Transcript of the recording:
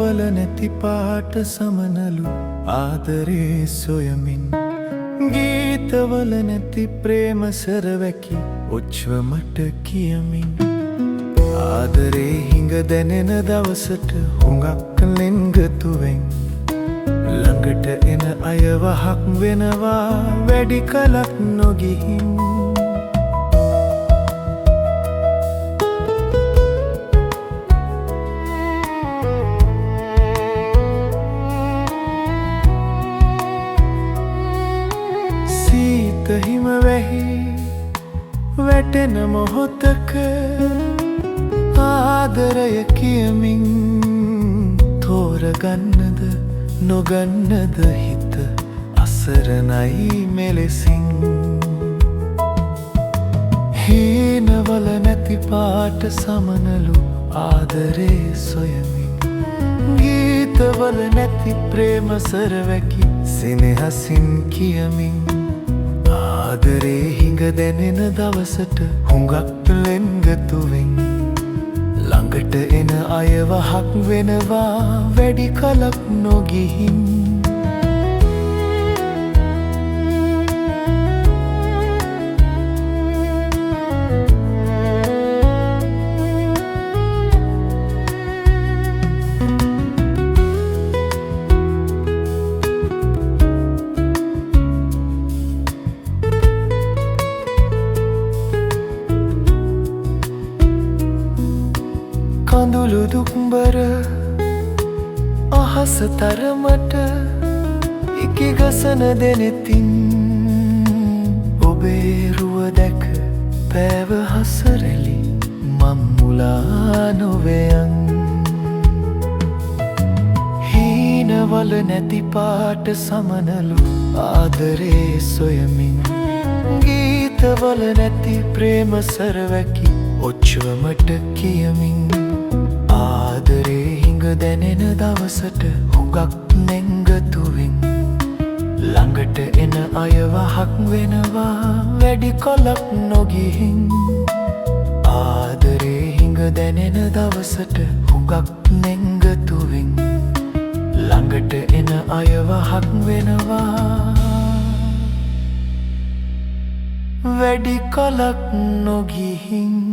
වල නැති පාට සමනලු ආදරේ සොයමින් ගීතවල නැති ප්‍රේම සරවැකි ඔච්වමට කියමින් ආදරේ හිඟ දැනෙන දවසට හුඟක් ලෙන්ගතුවෙන් ළඟට එන අයවහක් වෙනවා වැඩි කලක් නොගිහින් හිම වැහි වැටෙන මොහොතක ආදරය කියමින් තෝරගන්නද නොගන්නද හිත අසරණයි මෙලෙසින් හීනවල නැති පාට සමනලු ආදරේ සොයමින් ගීතවල නැති ප්‍රේම සරවැකි සෙනෙහසින් කියමින් ආදරේ හිඟ දැනෙන දවසට හුඟක් ලෙන්ගතුවෙන් ළඟට එන අයවහක් වෙනවා වැඩි කලක් නොගිහින් කඳුළු දුක්බර අහස තරමට ඉකිගසන දෙනෙතින් ඔබේ රුව දැක පෑව හසරැලි මම්මුලා නොවයන් හීනවල නැති පාට සමනලු ආදරේ සොයමින් ගීතවල නැති ප්‍රේම සරවැකි ඔච්වමට කියමින් ආදරේ හිඟ දැනෙන දවසට හුඟක් ලෙන්ගතුවෙන් ළඟට එන අයවහක් වෙනවා වැඩි කලක් නොගිහින් ආදරේ හිඟ දැනෙන දවසට හුඟක් ලෙන්ගතුවෙන් ළඟට එන අයවහක් වෙනවා වැඩි කලක් නොගිහින්